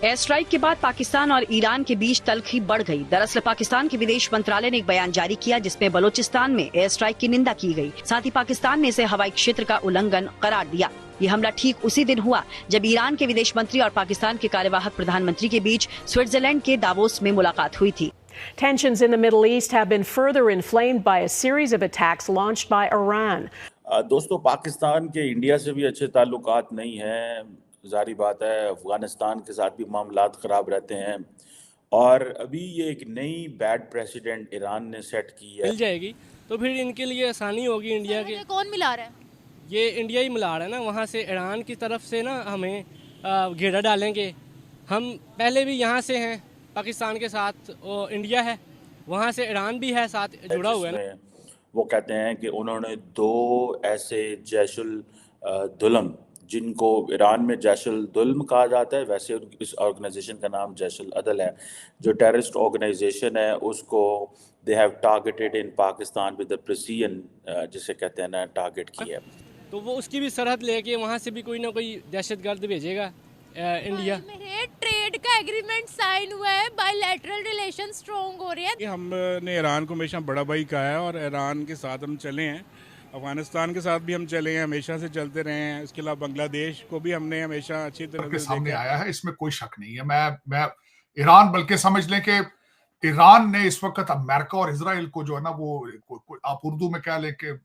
Air strike के बाद पाकिस्तान और ईरान के बीच तल्खी बढ़ गई। दरअसल पाकिस्तान के विदेश मंत्रालय ने एक बयान जारी किया जिसमें बलोचिस्तान में एयर स्ट्राइक की निंदा की गई। साथ ही पाकिस्तान ने इसे हवाई क्षेत्र का उल्लंघन करार दिया। ये हमला ठीक उसी दिन हुआ जब ईरान के विदेश मंत्री और पाकिस्तान के कार्यवाहक प्रधानमंत्री के बीच स्विट्जरलैंड के दावोस में मुलाकात हुई थी। Tensions in the Middle East have been further inflamed by a series of attacks launched by Iran. दोस्तों, पाकिस्तान के इंडिया से भी अच्छे ताल्लुकात नहीं हैं। जारी बात है, अफगानिस्तान के साथ भी मामलात ख़राब रहते हैं और अभी ये एक नई बैड प्रेसिडेंट ईरान ने सेट की है। मिल जाएगी तो फिर इनके लिए आसानी होगी। इंडिया के कौन मिला रहा है? ये इंडिया ही मिला रहा है ना। वहाँ से ईरान की तरफ से ना हमें घेरा डालेंगे। हम पहले भी यहाँ से हैं, पाकिस्तान के साथ इंडिया है, वहाँ से ईरान भी है साथ जुड़ा हुआ है ना। वो कहते हैं कि उन्होंने दो ऐसे जैशुल दुल्म, जिनको ईरान में जैशुल दुल्म कहा जाता है, वैसे इस ऑर्गेनाइजेशन का नाम जैशुल अदल है, जो टेररिस्ट ऑर्गेनाइजेशन है, उसको they have targeted in Pakistan with the precision, जिसे कहते हैं ना, टारगेट किया। तो वो उसकी भी सरहद लेके वहाँ से भी कोई ना कोई दहशतगर्द भेजेगा इंडिया। ट्रेड का एग्रीमेंट साइन हुआ है, बायलैटरल रिलेशन स्ट्रॉन्ग हो रहे हैं। हमने ईरान को हमेशा बड़ा भाई कहा है और ईरान के साथ हम चले हैं, अफगानिस्तान के साथ भी हम चले हैं, हमेशा से चलते रहे हैं। इसके अलावा बांग्लादेश को भी हमने हमेशा अच्छी तरह से सामने आया है, इसमें कोई शक नहीं है। मैं ईरान, बल्कि समझ लें कि ईरान ने इस वक्त अमेरिका और इजराइल को जो है ना, वो आप उर्दू में क्या लें कि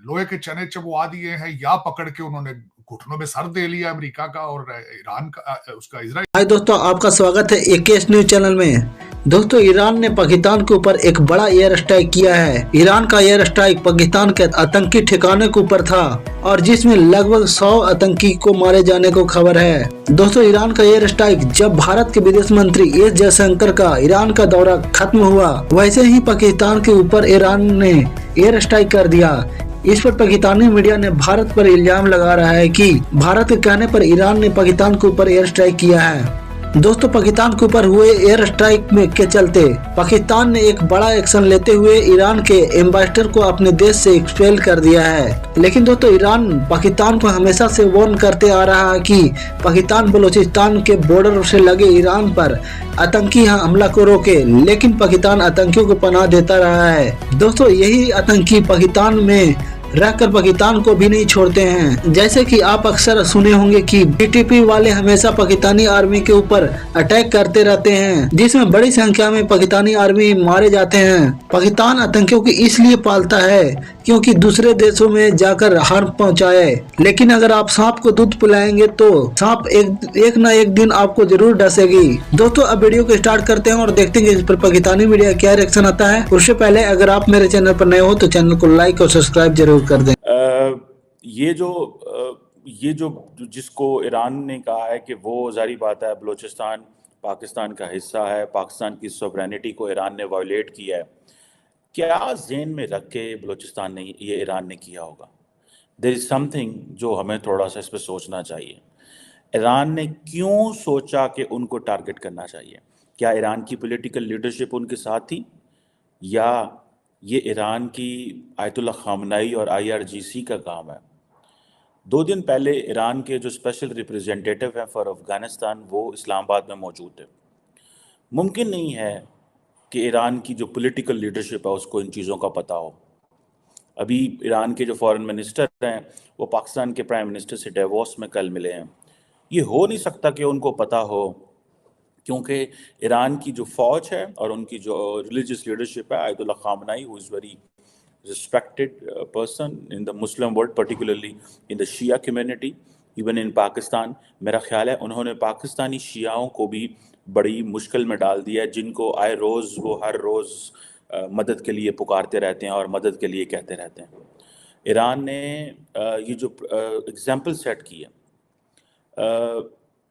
लोहे के चने चबवा दिए हैं, या पकड़ के उन्होंने घुटनों में सर दे लिया अमेरिका का और ईरान का, उसका इजराइल। हाय दोस्तों, आपका स्वागत है एकेएस न्यूज चैनल में। दोस्तों, ईरान ने पाकिस्तान के ऊपर एक बड़ा एयर स्ट्राइक किया है। ईरान का एयर स्ट्राइक पाकिस्तान के आतंकी ठिकाने के ऊपर था और जिसमें लगभग 100 आतंकी को मारे जाने को खबर है। दोस्तों, ईरान का एयर स्ट्राइक जब भारत के विदेश मंत्री एस जयशंकर का ईरान का दौरा खत्म हुआ, वैसे ही पाकिस्तान के ऊपर ईरान ने एयर स्ट्राइक कर दिया। इस पर पाकिस्तानी मीडिया ने भारत पर इल्जाम लगा रहा है कि भारत के कहने पर ईरान ने पाकिस्तान के ऊपर एयर स्ट्राइक किया है। दोस्तों, पाकिस्तान के ऊपर हुए एयर स्ट्राइक में के चलते पाकिस्तान ने एक बड़ा एक्शन लेते हुए ईरान के एम्बेसडर को अपने देश से एक्सपेल कर दिया है। लेकिन दोस्तों, ईरान पाकिस्तान को हमेशा से वार्न करते आ रहा है कि पाकिस्तान बलूचिस्तान के बॉर्डर से लगे ईरान पर आतंकी हमला को रोके, लेकिन पाकिस्तान आतंकियों को पनाह देता रहा है। दोस्तों, यही आतंकी पाकिस्तान में रहकर पाकिस्तान को भी नहीं छोड़ते हैं। जैसे कि आप अक्सर सुने होंगे कि बीटीपी वाले हमेशा पाकिस्तानी आर्मी के ऊपर अटैक करते रहते हैं, जिसमें बड़ी संख्या में पाकिस्तानी आर्मी मारे जाते हैं। पाकिस्तान आतंकियों को इसलिए पालता है क्योंकि दूसरे देशों में जाकर हार्म पहुंचाए। लेकिन अगर आप सांप को दूध पिलाएंगे तो सांप एक ना एक दिन आपको जरूर डसेगी। दोस्तों, अब वीडियो को स्टार्ट करते हैं और देखते हैं इस पर पाकिस्तानी मीडिया क्या रिएक्शन आता है। उससे पहले अगर आप मेरे चैनल पर नए हो तो चैनल को लाइक और सब्सक्राइब जरूर कर दें। ये जो जिसको ईरान ने कहा है कि वो, जारी बात है, बलूचिस्तान पाकिस्तान का हिस्सा है, पाकिस्तान की सॉवरेनिटी को ईरान ने वायलेट किया है, क्या ज़हन में रख के बलूचिस्तान ने ये ईरान ने किया होगा? देयर इज़ समथिंग जो हमें थोड़ा सा इस पर सोचना चाहिए। ईरान ने क्यों सोचा कि उनको टारगेट करना चाहिए? क्या ईरान की पॉलिटिकल लीडरशिप उनके साथ थी, या ये ईरान की आयतुल्लाह खामनाई और IRGC का काम है? 2 दिन पहले ईरान के जो स्पेशल रिप्रेजेंटेटिव हैं फॉर अफगानिस्तान, वो इस्लामाबाद में मौजूद थे। मुमकिन नहीं है कि ईरान की जो पॉलिटिकल लीडरशिप है उसको इन चीज़ों का पता हो। अभी ईरान के जो फॉरेन मिनिस्टर हैं वो पाकिस्तान के प्राइम मिनिस्टर से डेवोस में कल मिले हैं। ये हो नहीं सकता कि उनको पता हो, क्योंकि ईरान की जो फ़ौज है और उनकी जो रिलीजियस लीडरशिप है, Ayatollah खामनाई, who is very respected person in the Muslim world, particularly in the Shia community, even in Pakistan, मेरा ख्याल है उन्होंने पाकिस्तानी शियाओं को भी बड़ी मुश्किल में डाल दिया है, जिनको आए रोज़ वो हर रोज़ मदद के लिए पुकारते रहते हैं और मदद के लिए कहते रहते हैं। ईरान ने ये जो एग्जाम्पल सेट की है,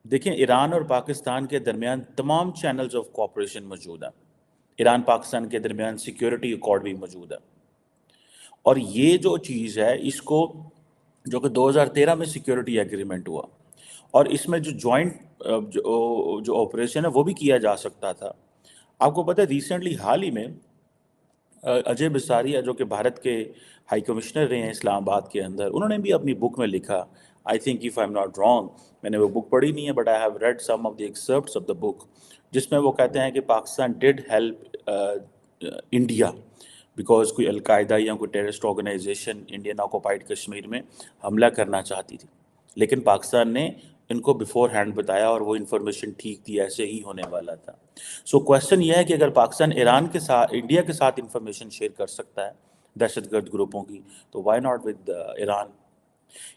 देखें, ईरान और पाकिस्तान के दरमियान तमाम चैनल्स ऑफ कोऑपरेशन मौजूद हैं। ईरान पाकिस्तान के दरमियान सिक्योरिटी अकॉर्ड भी मौजूद है, और ये जो चीज़ है, इसको जो कि 2013 में सिक्योरिटी एग्रीमेंट हुआ, और इसमें जो जॉइंट जो ऑपरेशन है वो भी किया जा सकता था। आपको पता है, रिसेंटली हाल ही में अजय बिसारिया, जो कि भारत के हाई कमिश्नर रहे हैं इस्लामाबाद के अंदर, उन्होंने भी अपनी बुक में लिखा, I think if I am not wrong, मैंने वो बुक पढ़ी नहीं है but I have read some of the excerpts of the book, जिसमें वो कहते हैं कि Pakistan did help India because कोई अलकायदा या कोई terrorist organisation Indian occupied Kashmir में हमला करना चाहती थी, लेकिन पाकिस्तान ने इनको बिफोर हैंड बताया और वो इन्फॉर्मेशन ठीक थी, ऐसे ही होने वाला था। सो क्वेश्चन ये है कि अगर पाकिस्तान ईरान के साथ, इंडिया के साथ इन्फॉर्मेशन शेयर कर सकता है दहशतगर्द ग्रुपों की, तो वाई नॉट विद ईरान।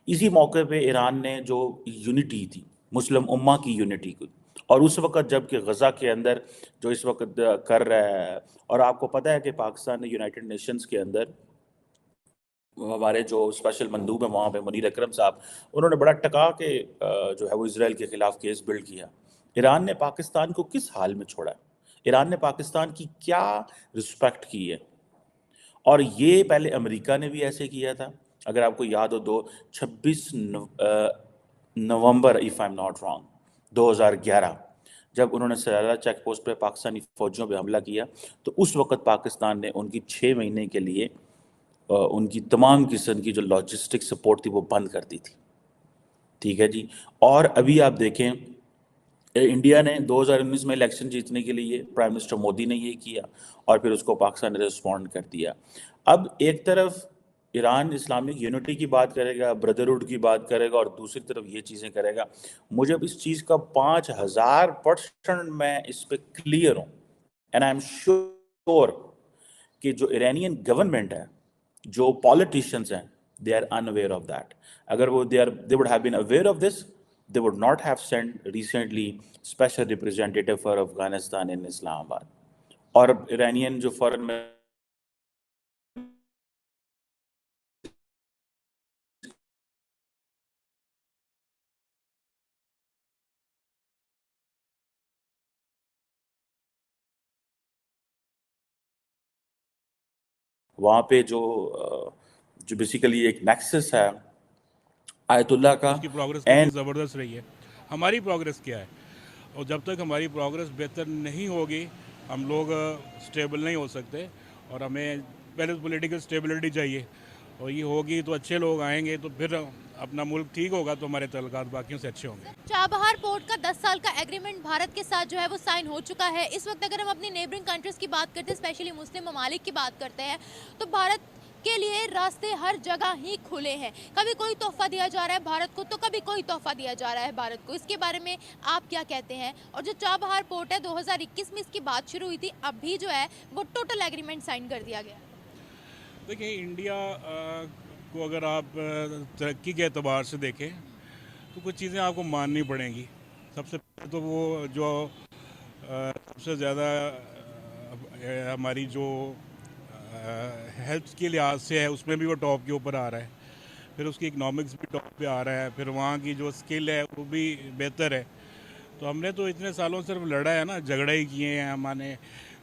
इसी मौके पे ईरान ने जो यूनिटी थी, मुस्लिम उम्मा की यूनिटी की, और उस वक्त जबकि गज़ा के अंदर जो इस वक्त कर रहा है, और आपको पता है कि पाकिस्तान ने यूनाइटेड नेशंस के अंदर हमारे जो स्पेशल मंदूब हैं वहाँ पे मुनीर अकरम साहब, उन्होंने बड़ा टका के जो है वो इसराइल के खिलाफ केस बिल्ड किया। ईरान ने पाकिस्तान को किस हाल में छोड़ा है? ईरान ने पाकिस्तान की क्या रिस्पेक्ट की है? और ये पहले अमेरिका ने भी ऐसे किया था, अगर आपको याद हो 26 नवंबर if I am not wrong 2011 जब उन्होंने सरारा चेक पोस्ट पे पाकिस्तानी फौजियों पे हमला किया, तो उस वक्त पाकिस्तान ने उनकी 6 महीने के लिए उनकी तमाम किस्म की जो लॉजिस्टिक सपोर्ट थी वो बंद कर दी थी। ठीक है जी। और अभी आप देखें, इंडिया ने 2019 में इलेक्शन जीतने के लिए प्राइम मिनिस्टर मोदी ने ये किया और फिर उसको पाकिस्तान ने रिस्पॉन्ड कर दिया। अब एक तरफ ईरान इस्लामिक यूनिटी की बात करेगा, ब्रदरहुड की बात करेगा, और दूसरी तरफ ये चीज़ें करेगा। मुझे अब इस चीज़ का 5000% मैं इस पर क्लियर हूँ, एंड आई एम श्योर कि जो ईरानियन गवर्नमेंट है, जो पॉलिटिशियंस हैं, they are unaware of that. अगर वो they would have been aware of this, they would not have sent recently special representative for Afghanistan in Islamabad. और Iranian जो foreign वहाँ पे जो बेसिकली एक नेक्सस है आयतुल्लाह का, उसकी प्रोग्रेस कितनी ज़बरदस्त रही है। हमारी प्रोग्रेस क्या है? और जब तक हमारी प्रोग्रेस बेहतर नहीं होगी, हम लोग स्टेबल नहीं हो सकते। और हमें पहले पॉलिटिकल स्टेबिलिटी चाहिए, और ये होगी तो अच्छे लोग आएंगे, तो फिर अपना मुल्क ठीक होगा, तो हमारे तल्लुकात बाकियों से अच्छे होंगे। चाबहार पोर्ट का 10 साल का एग्रीमेंट भारत के साथ जो है वो साइन हो चुका है। इस वक्त अगर हम अपनी नेबरिंग कंट्रीज़ की बात करते हैं, स्पेशली मुस्लिम ममालिक की बात करते हैं, तो भारत के लिए रास्ते हर जगह ही खुले हैं। कभी कोई तोहफा दिया जा रहा है भारत को, तो कभी कोई तोहफा दिया जा रहा है भारत को। इसके बारे में आप क्या कहते हैं? और जो चाबहार पोर्ट है, 2021 में इसकी बात शुरू हुई थी, अभी जो है वो टोटल एग्रीमेंट साइन कर दिया गया। देखिए, इंडिया को अगर आप तरक्की के एतबार से देखें तो कुछ चीज़ें आपको माननी पड़ेंगी। सबसे पहले तो वो जो सबसे ज़्यादा हमारी जो हेल्थ के लिहाज से है, उसमें भी वो टॉप के ऊपर आ रहा है। फिर उसकी इकनॉमिक्स भी टॉप पे आ रहा है, फिर वहाँ की जो स्किल है वो भी बेहतर है। तो हमने तो इतने सालों सिर्फ लड़ा है ना, झगड़ा ही किए हैं।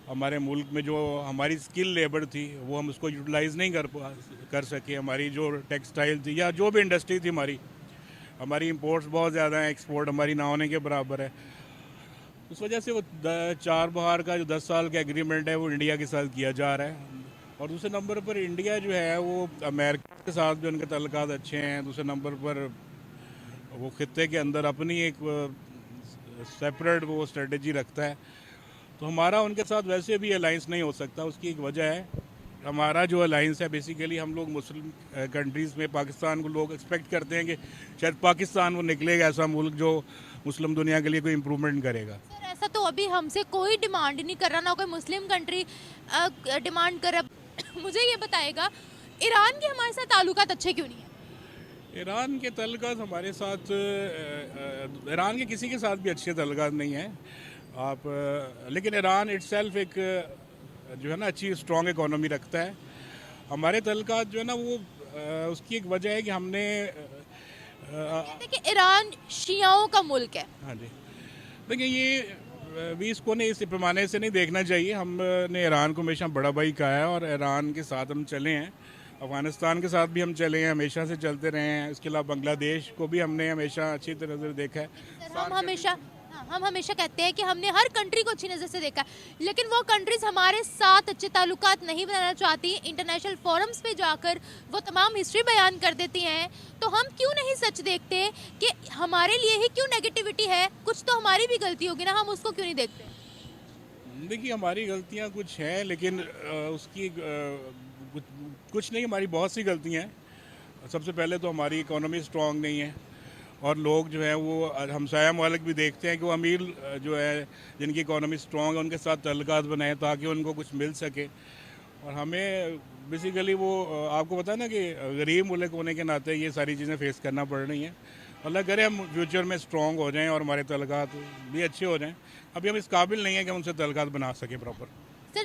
हमारे मुल्क में जो हमारी स्किल लेबर थी वो हम उसको यूटिलाइज़ नहीं कर सके। हमारी जो टेक्सटाइल थी या जो भी इंडस्ट्री थी हमारी इंपोर्ट्स बहुत ज़्यादा हैं, एक्सपोर्ट हमारी ना होने के बराबर है। उस वजह से वो चाबहार का जो 10 साल का एग्रीमेंट है वो इंडिया के साथ किया जा रहा है। और दूसरे नंबर पर इंडिया जो है वो अमेरिका के साथ भी उनके तल्लुकात अच्छे हैं। दूसरे नंबर पर वो खित्ते के अंदर अपनी एक सेपरेट वो स्ट्रेटजी रखता है। तो हमारा उनके साथ वैसे भी अलाइंस नहीं हो सकता। उसकी एक वजह है, हमारा जो अलाइंस है बेसिकली हम लोग मुस्लिम कंट्रीज़ में पाकिस्तान को लोग एक्सपेक्ट करते हैं कि शायद पाकिस्तान वो निकलेगा ऐसा मुल्क जो मुस्लिम दुनिया के लिए कोई इम्प्रूवमेंट करेगा। सर, ऐसा तो अभी हमसे कोई डिमांड नहीं कर रहा, ना कोई मुस्लिम कंट्री डिमांड कर रहा। मुझे ये बताएगा, ईरान के हमारे साथ ताल्लुकात अच्छे क्यों नहीं है? ईरान के तल्लुकात हमारे साथ, ईरान के किसी के साथ भी अच्छे तल्लुकात नहीं हैं आप। लेकिन ईरान इटसेल्फ एक जो है ना अच्छी स्ट्रॉन्ग इकोनॉमी रखता है। हमारे तल्लुकात जो है ना वो उसकी एक वजह है कि हमने देखिए, ईरान शियाओं का मुल्क है। हाँ जी, देखिए ये भी इसको नहीं इस पैमाने से नहीं देखना चाहिए। हमने ईरान को हमेशा बड़ा भाई कहा है और ईरान के साथ हम चले हैं। अफ़गानिस्तान के साथ भी हम चले हैं, हमेशा से चलते रहे हैं। इसके अलावा बांग्लादेश को भी हमने हमेशा अच्छी तरह से देखा है। हम हमेशा हम हमेशा कहते हैं कि हमने हर कंट्री को अच्छी नज़र से देखा है, लेकिन वो कंट्रीज हमारे साथ अच्छे ताल्लुकात नहीं बनाना चाहती, इंटरनेशनल फोरम्स पे जाकर वो तमाम हिस्ट्री बयान कर देती हैं। तो हम क्यों नहीं सच देखते कि हमारे लिए ही क्यों नेगेटिविटी है? कुछ तो हमारी भी गलती होगी ना, हम उसको क्यों नहीं देखते? देखिए, हमारी गलतियाँ कुछ हैं, लेकिन उसकी कुछ नहीं, हमारी बहुत सी गलतियाँ हैं। सबसे पहले तो हमारी इकोनॉमी स्ट्रांग नहीं है, और लोग जो है वो हमसाया मुल्क भी देखते हैं कि वो अमीर जो है जिनकी इकोनॉमी स्ट्रांग है उनके साथ तल्लुकात बनाएं ताकि उनको कुछ मिल सके। और हमें बेसिकली वो आपको पता है ना कि गरीब मुल्क होने के नाते ये सारी चीज़ें फेस करना पड़ रही हैं। अल्लाह करे हम फ्यूचर में स्ट्रांग हो जाएं और हमारे तल्लुकात भी अच्छे हो जाएं। अभी हम इस काबिल नहीं हैं कि हम उनसे तल्लुकात बना सकें प्रॉपर। सर,